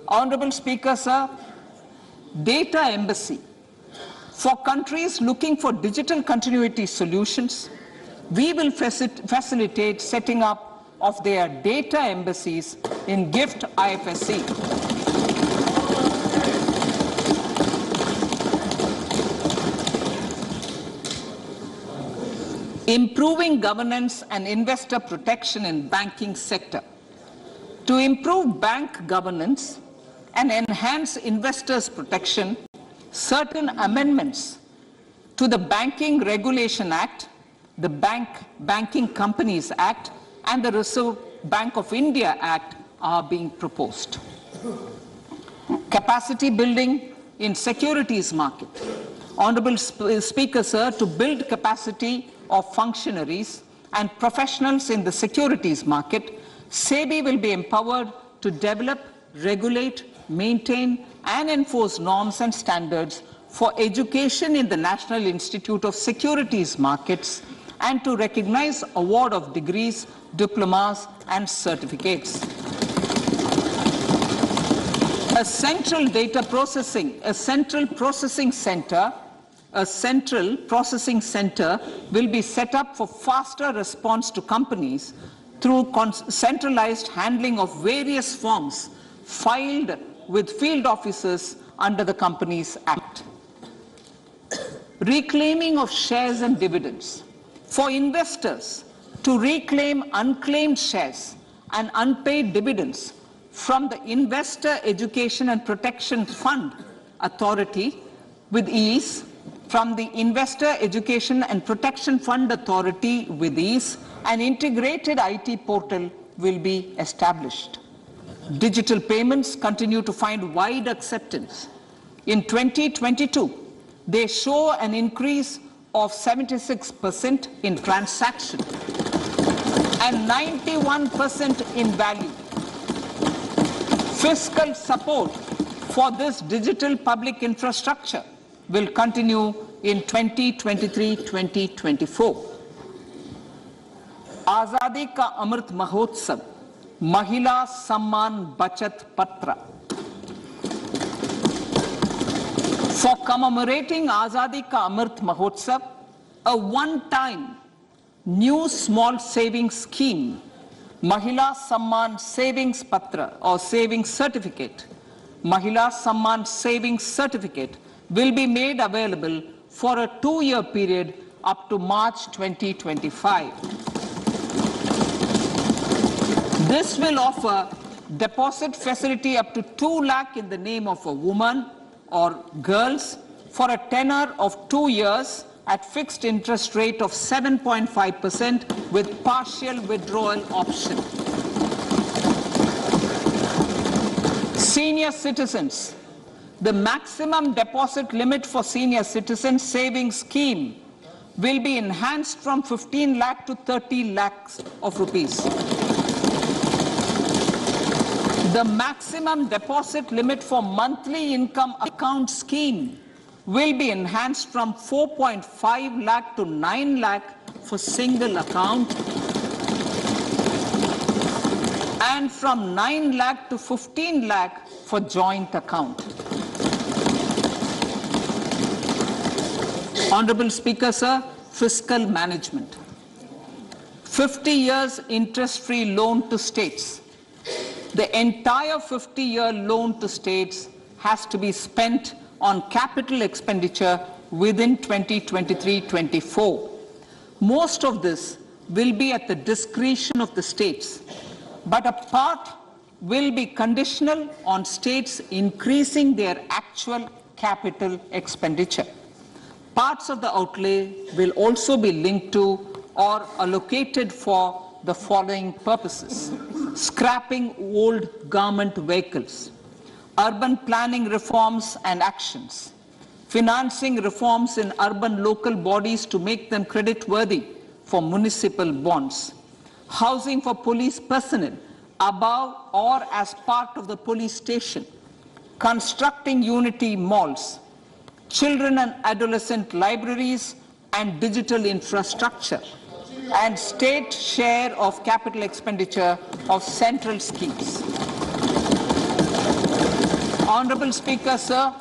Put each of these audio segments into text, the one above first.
Honorable Speaker, sir, data embassy. For countries looking for digital continuity solutions, we will facilitate setting up of their data embassies in GIFT IFSC. Improving governance and investor protection in banking sector. To improve bank governance and enhance investors' protection, certain amendments to the Banking Regulation Act, the Banking Companies Act, and the Reserve Bank of India Act are being proposed. Capacity building in securities market. Honorable Speaker, sir, to build capacity of functionaries and professionals in the securities market, SEBI will be empowered to develop, regulate, maintain and enforce norms and standards for education in the National Institute of Securities Markets and to recognize award of degrees, diplomas and certificates. A central processing center will be set up for faster response to companies through centralized handling of various forms filed with field officers under the Companies Act. Reclaiming of shares and dividends. For investors to reclaim unclaimed shares and unpaid dividends from the Investor Education and Protection Fund Authority with ease, from the Investor Education and Protection Fund Authority with ease, an integrated IT portal will be established. Digital payments continue to find wide acceptance. In 2022, they show an increase of 76% in transaction and 91% in value. Fiscal support for this digital public infrastructure will continue in 2023-2024. Azadi ka Amrit Mahotsav, Mahila Samman Bachat Patra. For commemorating Azadi ka Amrit Mahotsav, a one-time new small savings scheme, Mahila Samman Savings Patra or Savings Certificate, Mahila Samman Savings Certificate will be made available for a 2-year period up to March 2025. This will offer deposit facility up to 2 lakh in the name of a woman or girls for a tenure of 2 years at fixed interest rate of 7.5% with partial withdrawal option. Senior citizens. The maximum deposit limit for senior citizen savings scheme will be enhanced from 15 lakh to 30 lakhs of rupees. The maximum deposit limit for monthly income account scheme will be enhanced from 4.5 lakh to 9 lakh for single account and from 9 lakh to 15 lakh for joint account. Honorable Speaker, sir, fiscal management. 50 years interest-free loan to states. The entire 50-year loan to states has to be spent on capital expenditure within 2023-24. Most of this will be at the discretion of the states, but a part will be conditional on states increasing their actual capital expenditure. Parts of the outlay will also be linked to or allocated for the following purposes: scrapping old government vehicles, urban planning reforms and actions, financing reforms in urban local bodies to make them credit-worthy for municipal bonds, housing for police personnel above or as part of the police station, constructing unity malls, children and adolescent libraries and digital infrastructure, and state share of capital expenditure of central schemes. Honorable Speaker, sir,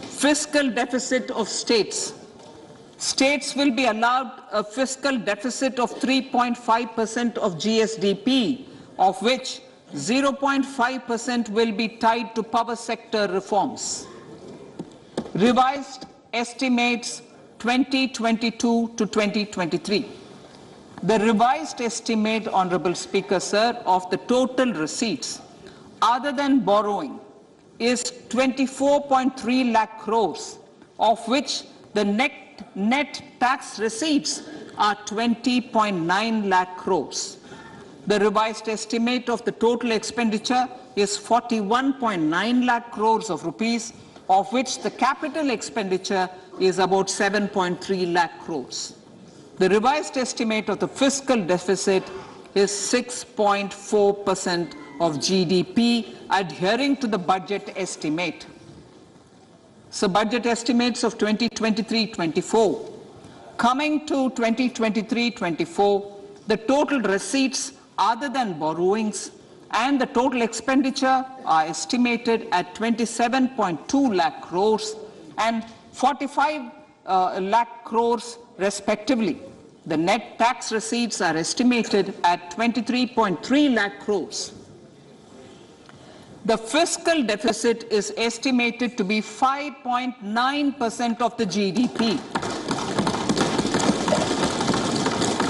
fiscal deficit of states. States will be allowed a fiscal deficit of 3.5% of GSDP, of which 0.5% will be tied to power sector reforms. Revised estimates 2022 to 2023. The revised estimate, Honorable Speaker, sir, of the total receipts other than borrowing is 24.3 lakh crores, of which the net tax receipts are 20.9 lakh crores. The revised estimate of the total expenditure is 41.9 lakh crores of rupees, of which the capital expenditure is about 7.3 lakh crores. The revised estimate of the fiscal deficit is 6.4% of GDP, adhering to the budget estimate. So budget estimates of 2023-24. Coming to 2023-24, the total receipts other than borrowings and the total expenditure are estimated at 27.2 lakh crores and 45 lakh crores respectively. The net tax receipts are estimated at 23.3 lakh crores. The fiscal deficit is estimated to be 5.9% of the GDP.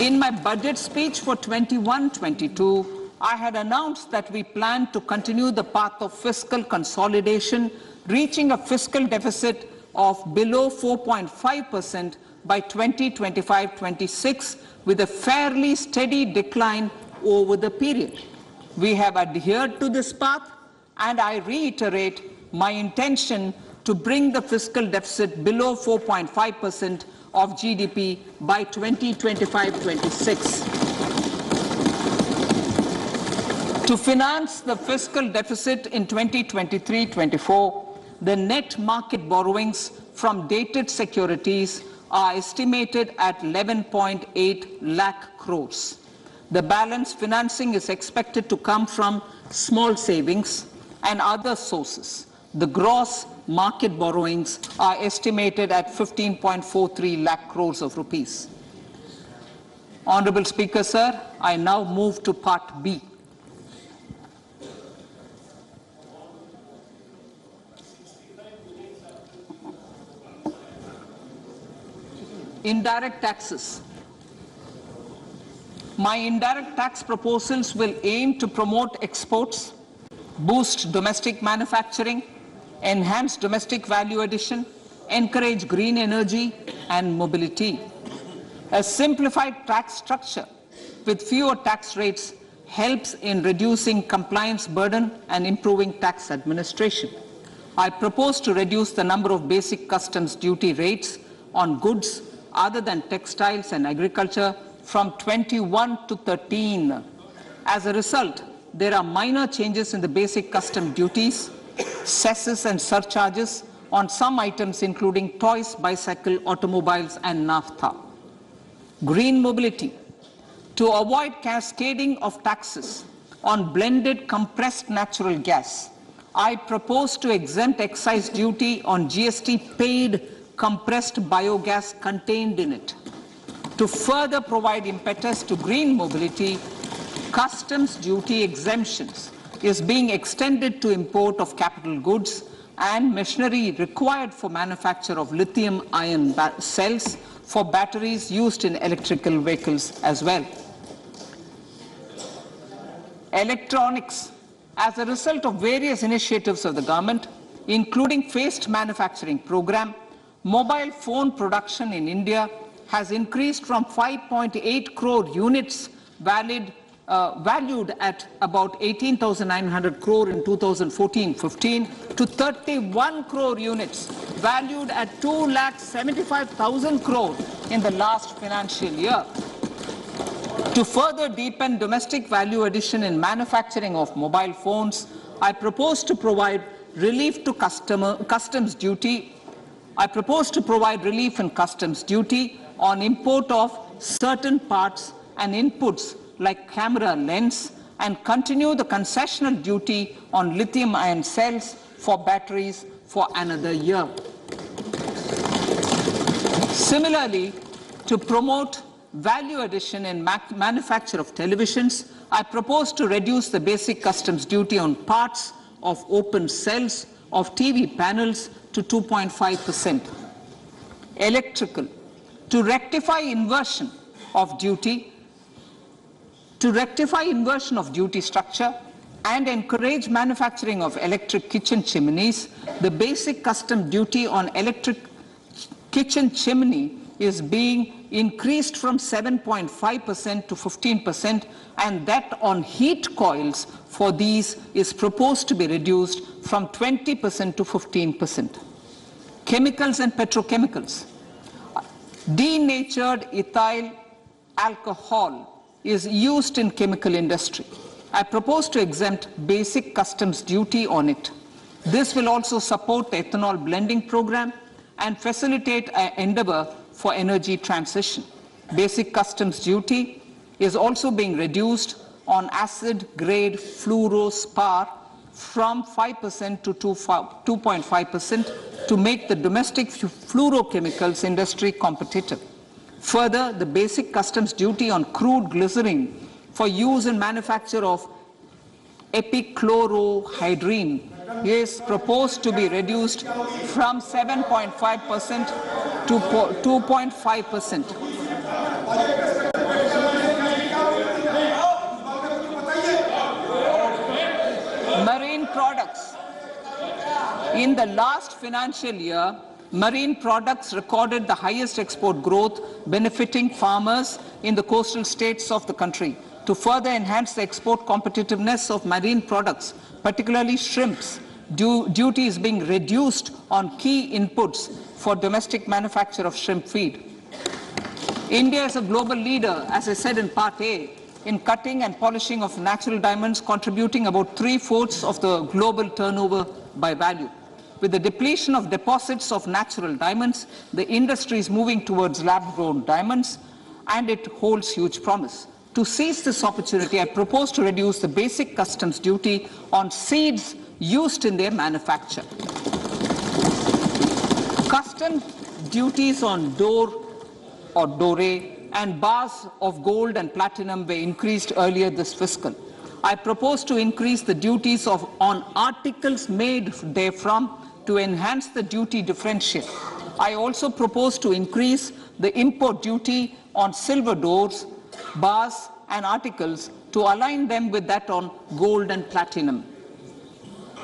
In my budget speech for 21-22, I had announced that we plan to continue the path of fiscal consolidation, reaching a fiscal deficit of below 4.5% by 2025-26, with a fairly steady decline over the period. We have adhered to this path, and I reiterate my intention to bring the fiscal deficit below 4.5% of GDP by 2025-26. To finance the fiscal deficit in 2023-24, the net market borrowings from dated securities are estimated at 11.8 lakh crores. The balance financing is expected to come from small savings and other sources. The gross market borrowings are estimated at 15.43 lakh crores of rupees. Honorable Speaker, sir, I now move to Part B. Indirect taxes. My indirect tax proposals will aim to promote exports, boost domestic manufacturing, enhance domestic value addition, encourage green energy and mobility. A simplified tax structure with fewer tax rates helps in reducing compliance burden and improving tax administration. I propose to reduce the number of basic customs duty rates on goods other than textiles and agriculture from 21 to 13. As a result, there are minor changes in the basic custom duties, cesses and surcharges on some items including toys, bicycle, automobiles and naphtha. Green mobility. To avoid cascading of taxes on blended compressed natural gas, I propose to exempt excise duty on GST paid compressed biogas contained in it. To further provide impetus to green mobility, customs duty exemptions is being extended to import of capital goods and machinery required for manufacture of lithium-ion cells for batteries used in electrical vehicles as well. Electronics. As a result of various initiatives of the government, including phased manufacturing program, mobile phone production in India has increased from 5.8 crore units valued at about 18,900 crore in 2014-15 to 31 crore units valued at 2,75,000 crore in the last financial year. To further deepen domestic value addition in manufacturing of mobile phones, I propose to provide relief to customs duty. I propose to provide relief in customs duty on import of certain parts and inputs like camera lens and continue the concessional duty on lithium-ion cells for batteries for another year. Similarly, to promote value addition in manufacture of televisions, I propose to reduce the basic customs duty on parts of open cells of TV panels to 2.5%. Electrical, to rectify inversion of duty structure and encourage manufacturing of electric kitchen chimneys, the basic custom duty on electric kitchen chimney is being increased from 7.5% to 15%, and that on heat coils for these is proposed to be reduced from 20% to 15%. Chemicals and petrochemicals. Denatured ethyl alcohol is used in chemical industry. I propose to exempt basic customs duty on it. This will also support the ethanol blending program and facilitate an endeavor for energy transition. Basic customs duty is also being reduced on acid-grade fluorospar from 5% to 2.5% to make the domestic fluorochemicals industry competitive. Further, the basic customs duty on crude glycerin for use in manufacture of epichlorohydrin is proposed to be reduced from 7.5% to 2.5%. Marine products. In the last financial year, marine products recorded the highest export growth, benefiting farmers in the coastal states of the country. To further enhance the export competitiveness of marine products, particularly shrimps, duty is being reduced on key inputs for domestic manufacture of shrimp feed. India is a global leader, as I said in Part A, in cutting and polishing of natural diamonds, contributing about 3/4 of the global turnover by value. With the depletion of deposits of natural diamonds, the industry is moving towards lab-grown diamonds, and it holds huge promise. To seize this opportunity, I propose to reduce the basic customs duty on seeds used in their manufacture. Custom duties on dore or dore and bars of gold and platinum were increased earlier this fiscal. I propose to increase the duties on articles made therefrom to enhance the duty differential. I also propose to increase the import duty on silver doors, bars and articles to align them with that on gold and platinum.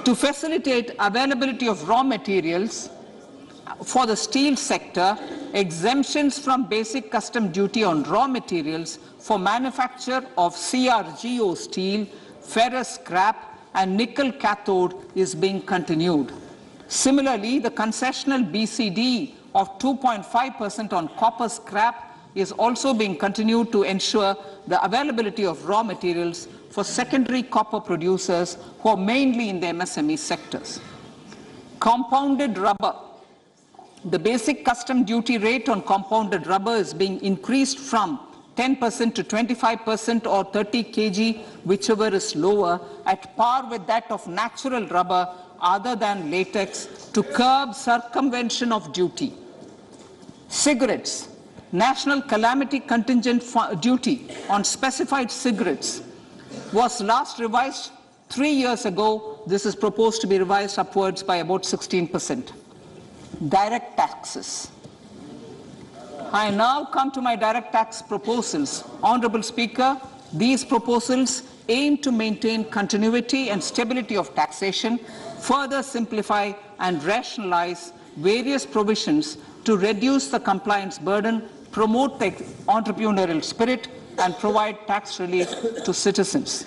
To facilitate availability of raw materials for the steel sector, exemptions from basic custom duty on raw materials for manufacture of CRGO steel, ferrous scrap and nickel cathode is being continued. Similarly, the concessional BCD of 2.5% on copper scrap is also being continued to ensure the availability of raw materials for secondary copper producers who are mainly in the MSME sectors. Compounded rubber. The basic custom duty rate on compounded rubber is being increased from 10% to 25% or 30 kg, whichever is lower, at par with that of natural rubber other than latex, to curb circumvention of duty. Cigarettes. National calamity contingent duty on specified cigarettes was last revised 3 years ago. This is proposed to be revised upwards by about 16%. Direct taxes. I now come to my direct tax proposals. Honorable Speaker, these proposals aim to maintain continuity and stability of taxation, further simplify and rationalize various provisions to reduce the compliance burden, promote the entrepreneurial spirit, and provide tax relief to citizens.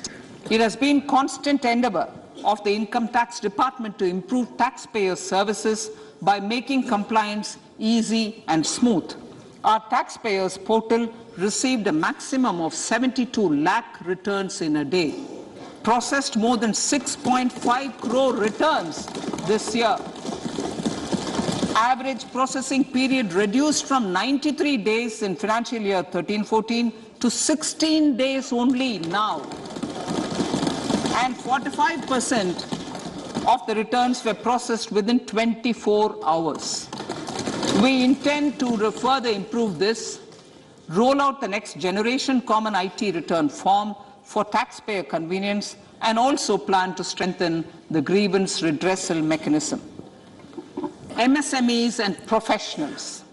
It has been constant endeavor of the Income Tax Department to improve taxpayers' services by making compliance easy and smooth. Our taxpayers portal received a maximum of 72 lakh returns in a day, processed more than 6.5 crore returns this year. Average processing period reduced from 93 days in financial year 13-14 to 16 days only now. And 45% of the returns were processed within 24 hours. We intend to further improve this, roll out the next generation common IT return form for taxpayer convenience, and also plan to strengthen the grievance redressal mechanism. MSMEs and professionals.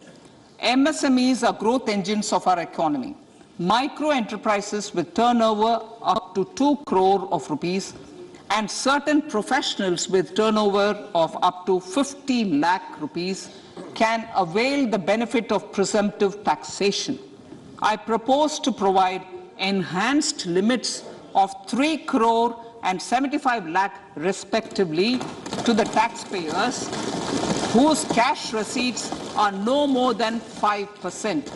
MSMEs are growth engines of our economy. Micro enterprises with turnover up to 2 crore of rupees and certain professionals with turnover of up to 50 lakh rupees can avail the benefit of presumptive taxation. I propose to provide enhanced limits of 3 crore and 75 lakh respectively to the taxpayers whose cash receipts are no more than 5%.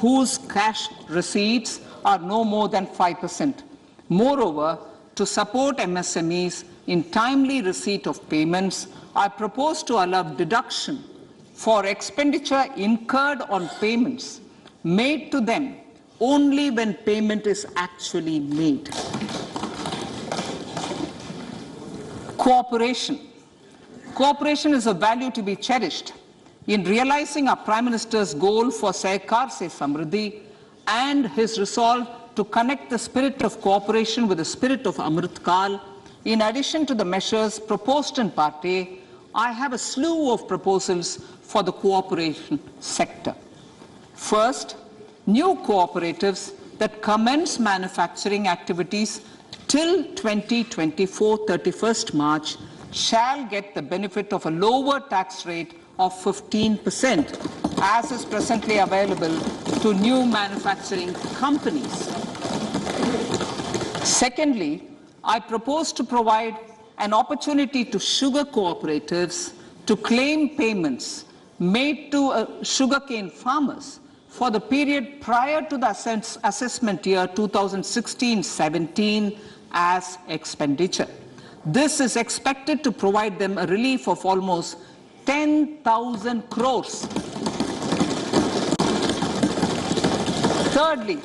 Whose cash receipts are no more than 5%. Moreover, to support MSMEs in timely receipt of payments, I propose to allow deduction for expenditure incurred on payments made to them only when payment is actually made. Cooperation. Cooperation is a value to be cherished. In realizing our Prime Minister's goal for Sehkar Se Samriddhi and his resolve to connect the spirit of cooperation with the spirit of Amrit Kaal, in addition to the measures proposed in Part A, I have a slew of proposals for the cooperation sector. First, new cooperatives that commence manufacturing activities till 2024, 31st March, shall get the benefit of a lower tax rate of 15%, as is presently available to new manufacturing companies. Secondly, I propose to provide an opportunity to sugar cooperatives to claim payments made to sugarcane farmers for the period prior to the assessment year 2016-17 as expenditure. This is expected to provide them a relief of almost 10,000 crores. Thirdly,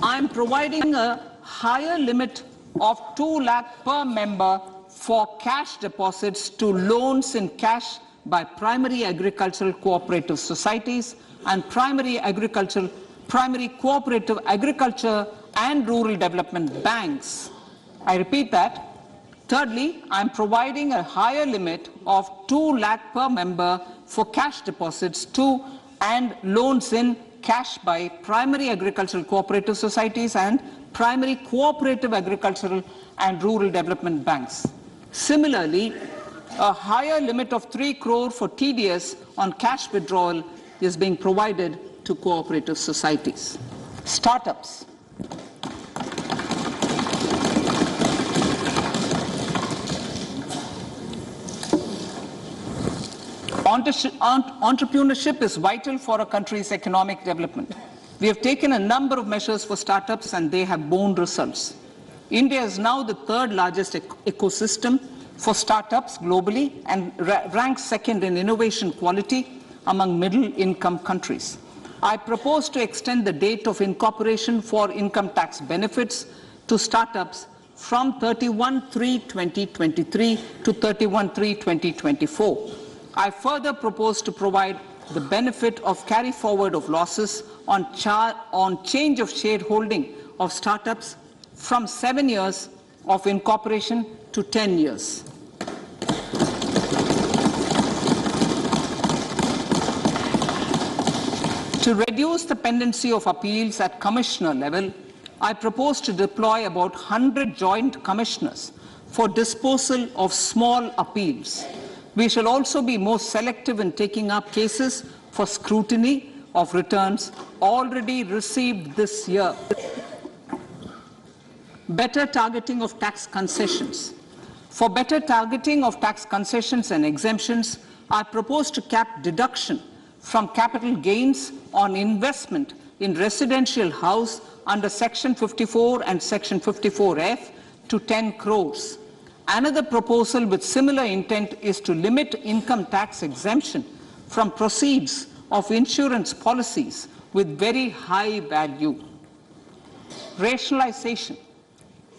I am providing a higher limit of 2 lakh per member for cash deposits to loans in cash by primary agricultural cooperative societies and primary cooperative agriculture and rural development banks. I repeat that. Thirdly, I am providing a higher limit of 2 lakh per member for cash deposits to and loans in cash by primary agricultural cooperative societies and primary cooperative agricultural and rural development banks. Similarly, a higher limit of 3 crore for TDS on cash withdrawal is being provided to cooperative societies. Startups. Entrepreneurship is vital for a country's economic development. We have taken a number of measures for startups and they have borne results. India is now the third largest ecosystem for startups globally and ranks second in innovation quality among middle-income countries. I propose to extend the date of incorporation for income tax benefits to startups from 31/3/2023 to 31/3/2024. I further propose to provide the benefit of carry forward of losses on change of shareholding of startups from 7 years of incorporation to 10 years. To reduce the pendency of appeals at commissioner level, I propose to deploy about 100 joint commissioners for disposal of small appeals. We shall also be more selective in taking up cases for scrutiny of returns already received this year. Better targeting of tax concessions. For better targeting of tax concessions and exemptions, I propose to cap deduction from capital gains on investment in residential house under Section 54 and Section 54F to 10 crores. Another proposal with similar intent is to limit income tax exemption from proceeds of insurance policies with very high value. Rationalization.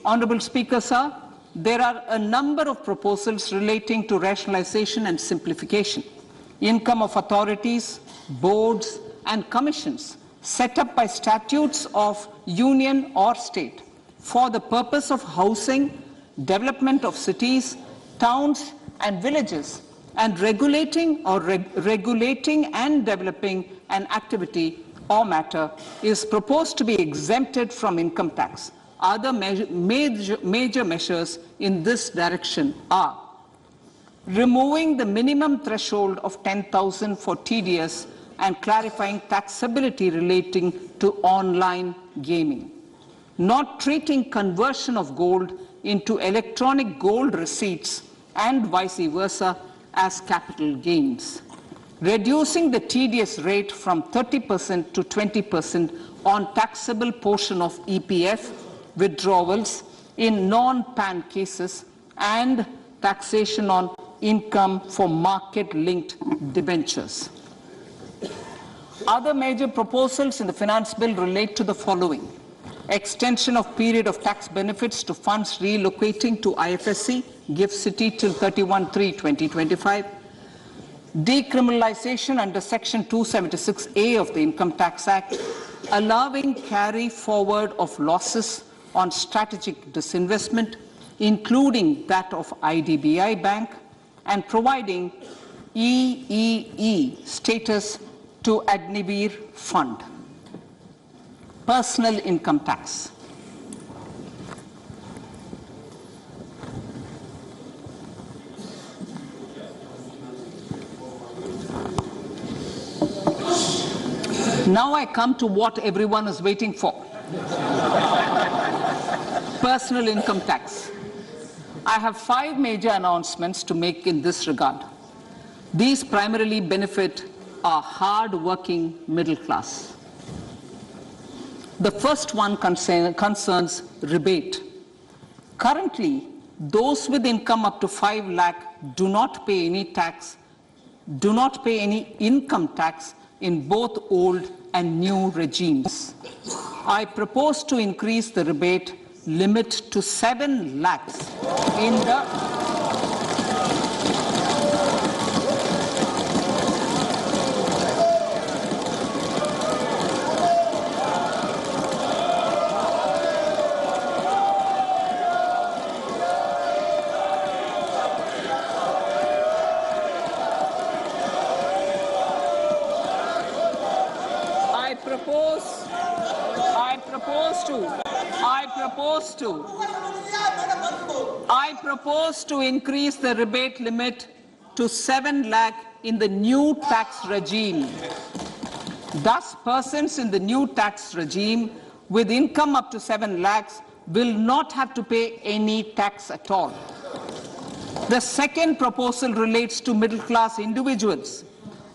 Honorable Speaker, sir, there are a number of proposals relating to rationalization and simplification. Income of authorities, boards, and commissions set up by statutes of union or state for the purpose of housing, development of cities, towns, and villages, and regulating and developing an activity or matter is proposed to be exempted from income tax. Other major measures in this direction are removing the minimum threshold of 10,000 for TDS and clarifying taxability relating to online gaming, not treating conversion of gold into electronic gold receipts and vice versa as capital gains, reducing the TDS rate from 30% to 20% on taxable portion of EPF withdrawals in non-PAN cases, and taxation on income for market-linked debentures. Other major proposals in the finance bill relate to the following: extension of period of tax benefits to funds relocating to IFSC, GIFT City till 31/3/2025, decriminalization under Section 276A of the Income Tax Act, allowing carry forward of losses on strategic disinvestment, including that of IDBI Bank, and providing EEE status to Agnivir Fund. Personal income tax. Now I come to what everyone is waiting for. Personal income tax. I have 5 major announcements to make in this regard. These primarily benefit our hard-working middle class. The first one concerns rebate. Currently, those with income up to 5 lakh do not pay any income tax in both old and new regimes. I propose to increase the rebate limit to 7 lakhs in the I propose to increase the rebate limit to 7 lakh in the new tax regime. Thus, persons in the new tax regime with income up to 7 lakhs will not have to pay any tax at all. The second proposal relates to middle-class individuals.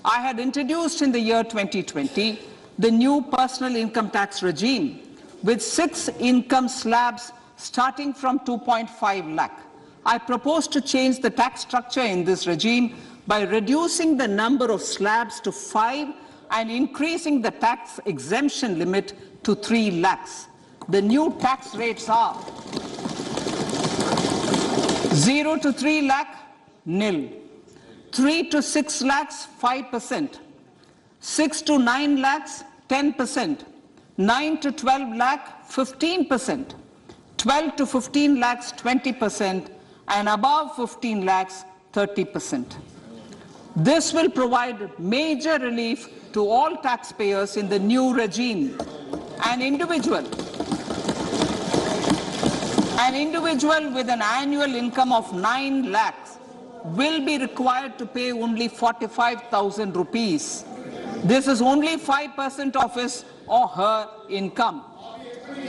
I had introduced in the year 2020 the new personal income tax regime with 6 income slabs starting from 2.5 lakh. I propose to change the tax structure in this regime by reducing the number of slabs to 5 and increasing the tax exemption limit to 3 lakhs. The new tax rates are 0 to 3 lakh, nil. 3 to 6 lakhs, 5%. 6 to 9 lakhs, 10%. 9 to 12 lakh, 15%. 12 to 15 lakhs, 20%. And above 15 lakhs, 30%. This will provide major relief to all taxpayers in the new regime. An individual with an annual income of 9 lakhs will be required to pay only 45,000 rupees. This is only 5% of his or her income.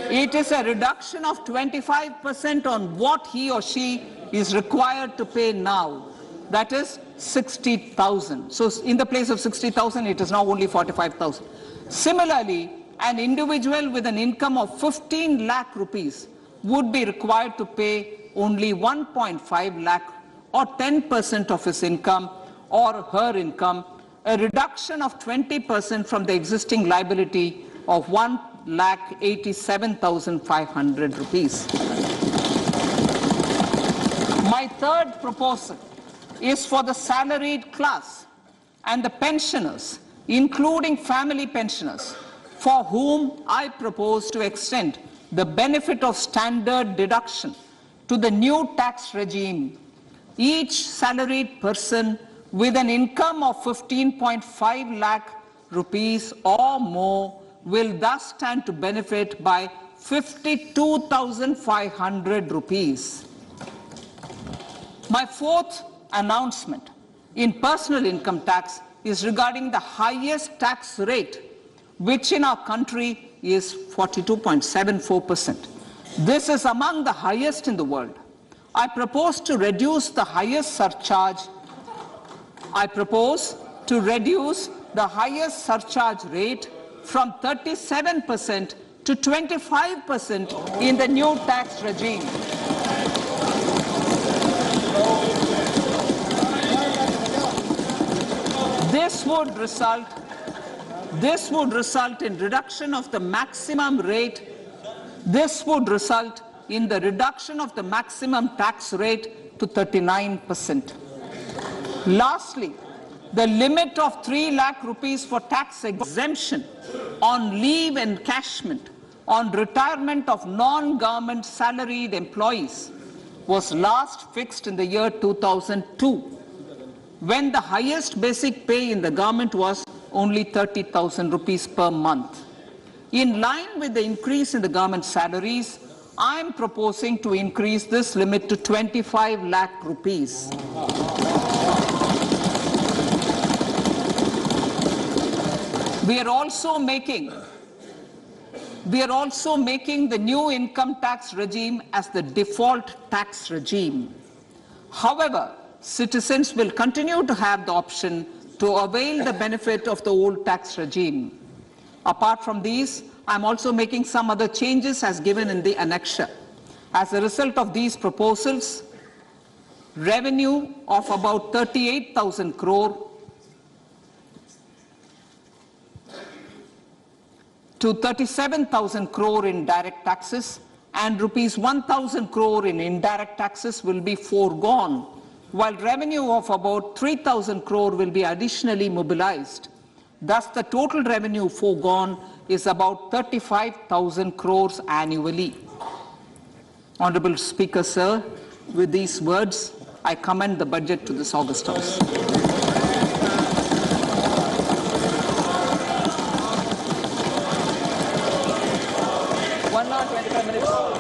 It is a reduction of 25% on what he or she is required to pay now. That is 60,000. So in the place of 60,000, it is now only 45,000. Similarly, an individual with an income of 15 lakh rupees would be required to pay only 1.5 lakh or 10% of his income or her income, a reduction of 20% from the existing liability of 1,87,500 rupees. third proposal is for the salaried class and the pensioners, including family pensioners, for whom I propose to extend the benefit of standard deduction to the new tax regime. Each salaried person with an income of 15.5 lakh rupees or more will thus stand to benefit by 52,500 rupees. My fourth announcement in personal income tax is regarding the highest tax rate, which in our country is 42.74%. This is among the highest in the world. I propose to reduce the highest surcharge rate from 37% to 25% in the new tax regime. This would result in reduction of the maximum rate. This would result in the reduction of the maximum tax rate to 39%. Lastly, the limit of 3 lakh rupees for tax exemption on leave encashment on retirement of non-government salaried employees was last fixed in the year 2002, when the highest basic pay in the government was only 30,000 rupees per month. In line with the increase in the government salaries, I am proposing to increase this limit to 25 lakh rupees. We are also making the new income tax regime as the default tax regime. However, citizens will continue to have the option to avail the benefit of the old tax regime. Apart from these, I am also making some other changes as given in the annexure. As a result of these proposals, revenue of about 38,000 crore to 37,000 crore in direct taxes and rupees 1,000 crore in indirect taxes will be foregone, while revenue of about 3,000 crore will be additionally mobilized. Thus, the total revenue foregone is about 35,000 crores annually. Honorable Speaker, sir, with these words, I commend the budget to this August House. 1 hour, 25 minutes.